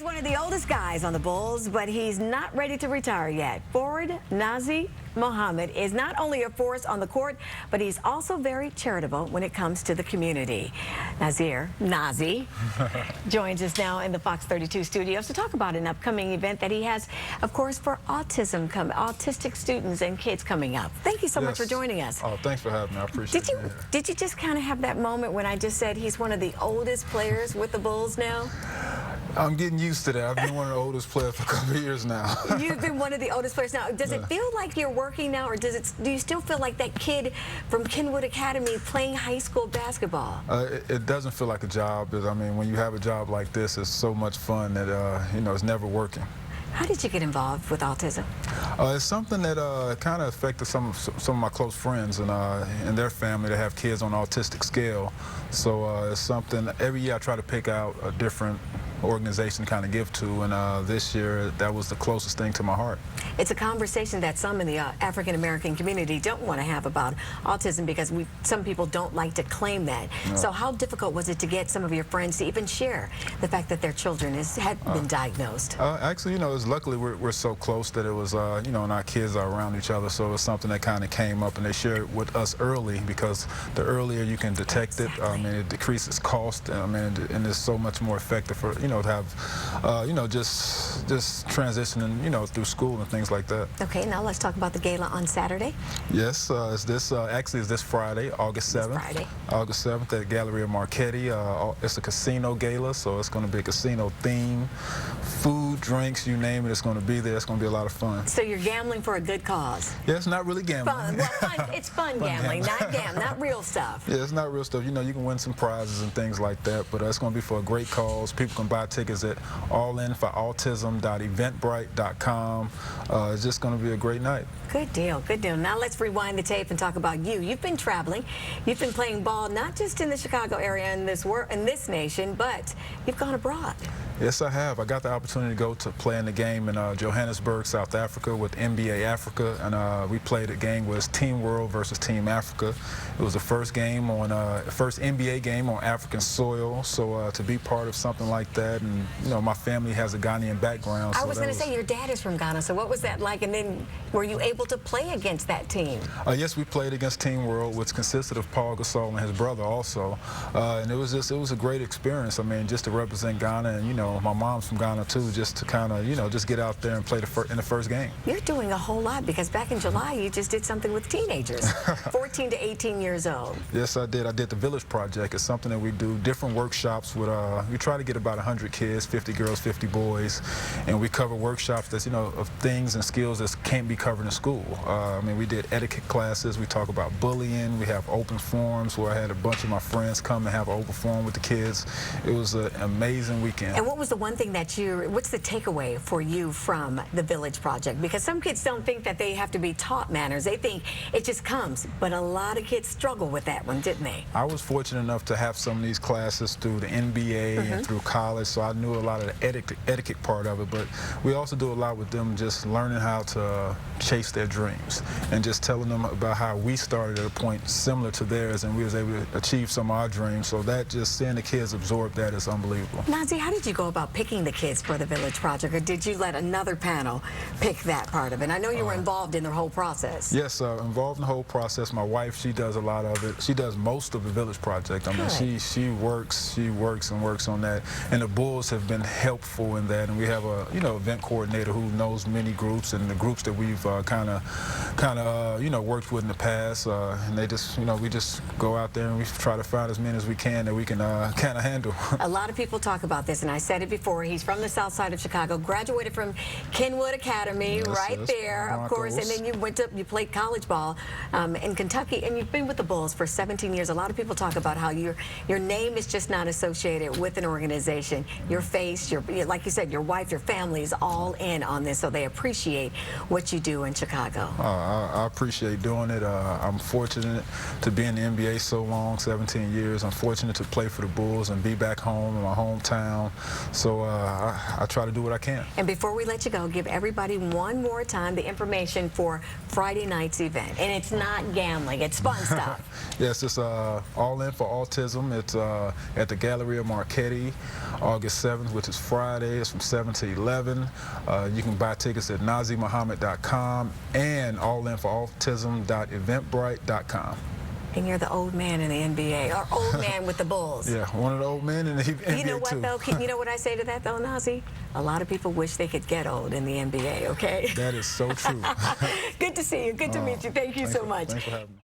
He's one of the oldest guys on the Bulls, but he's not ready to retire yet. Forward Nazr Mohammed is not only a force on the court, but he's also very charitable when it comes to the community. Nazr joins us now in the Fox 32 studios to talk about an upcoming event that he has, of course, for autistic students and kids coming up. Thank you so much for joining us. Oh, thanks for having me. I appreciate it. Did you just kind of have that moment when I just said he's one of the oldest players with the Bulls now? I'm getting used to that. I've been one of the oldest players for a couple of years now. You've been one of the oldest players now. Does it feel like you're working now, or do you still feel like that kid from Kenwood Academy playing high school basketball? It doesn't feel like a job. I mean, when you have a job like this, it's so much fun that, you know, it's never working. How did you get involved with autism? It's something that kind of affected some of my close friends and their family that have kids on the autistic scale. So it's something, every year I try to pick out a different organization to kind of give to, and this year that was the closest thing to my heart. It's a conversation that some in the African American community don't want to have about autism because some people don't like to claim that. No. So how difficult was it to get some of your friends to even share the fact that their children had been diagnosed? Actually, you know, luckily we're so close that it was, you know, and our kids are around each other, so it's something that kind of came up and they shared it with us early, because the earlier you can detect it, I mean, it decreases cost, I mean, and it's so much more effective for, you know, to have, you know, just transitioning, you know, through school and things like that. Okay, now let's talk about the gala on Saturday. Yes, actually it's this Friday, August 7th. August 7th at Galleria Marchetti. It's a casino gala, so it's going to be a casino theme. Food, drinks, you name it, it's going to be there. It's going to be a lot of fun. So you're gambling for a good cause? Yeah, it's not really gambling. Fun. Well, fun. It's fun gambling, not real stuff. Yeah, it's not real stuff. You know, you can win some prizes and things like that, but it's going to be for a great cause. People can buy tickets at allinforautism.eventbrite.com. It's just going to be a great night. Good deal, good deal. Now let's rewind the tape and talk about you. You've been traveling. You've been playing ball not just in the Chicago area in this nation, but you've gone abroad. Yes, I have. I got the opportunity to go to play in the game in Johannesburg, South Africa with NBA Africa, and we played a game was Team World versus Team Africa. It was the first game on, first NBA game on African soil, so to be part of something like that, and you know, my family has a Ghanaian background. I was going to say, your dad is from Ghana, so what was that like, and then were you able to play against that team? Yes, we played against Team World, which consisted of Paul Gasol and his brother also, and it was a great experience. I mean, just to represent Ghana, and you know, my mom's from Ghana too, just to kind of, you know, just get out there and play in the first game. You're doing a whole lot, because back in July you just did something with teenagers, 14 to 18 years old. Yes, I did. I did the Village Project. It's something that we do, different workshops with, we try to get about 100 kids, 50 girls, 50 boys, and we cover workshops that's, you know, of things and skills that can't be covered in school. I mean, we did etiquette classes, we talk about bullying, we have open forums where I had a bunch of my friends come and have an open forum with the kids. It was an amazing weekend. And what was the one thing that what's the takeaway for you from the Village Project? Because some kids don't think that they have to be taught manners. They think it just comes, but a lot of kids struggle with that one, didn't they? I was fortunate enough to have some of these classes through the NBA and through college, so I knew a lot of the etiquette part of it, but we also do a lot with them just learning how to chase their dreams and just telling them about how we started at a point similar to theirs and we was able to achieve some of our dreams. So that, just seeing the kids absorb that, is unbelievable. Nazr, how did you go about picking the kids for the Village Project, or did you let another panel pick that part of it? I know you were involved in the whole process. Yes, involved in the whole process. My wife, she does a lot of it. She does most of the Village Project. I mean, she works on that, and the Bulls have been helpful in that. And we have a, you know, event coordinator who knows many groups, and the groups that we've kind of you know, worked with in the past, and they just, you know, we just go out there and we try to find as many as we can that we can kind of handle. A lot of people talk about this, and I said it before. He's from the south side of Chicago, graduated from Kenwood Academy, there, of course, and then you played college ball in Kentucky, and you've been with the Bulls for 17 years. A lot of people talk about how your name is just not associated with an organization. Your face, like you said, your wife, your family is all in on this, so they appreciate what you do. do in Chicago. I appreciate doing it. I'm fortunate to be in the NBA so long, 17 years. I'm fortunate to play for the Bulls and be back home in my hometown. So I try to do what I can. And before we let you go, give everybody one more time the information for Friday night's event. And it's not gambling, it's fun stuff. Yes, it's All In for Autism. It's at the Galleria Marchetti, August 7th, which is Friday. It's from 7 to 11. You can buy tickets at NazrMohammed.com and allinforautism.eventbrite.com. And you're the old man in the NBA, or old man with the Bulls. Yeah, one of the old men in the NBA You know what, too. though? You know what I say to that, though, Nazr? A lot of people wish they could get old in the NBA, okay? That is so true. Good to see you. Good to meet you. Thank you so much. Thanks for having me.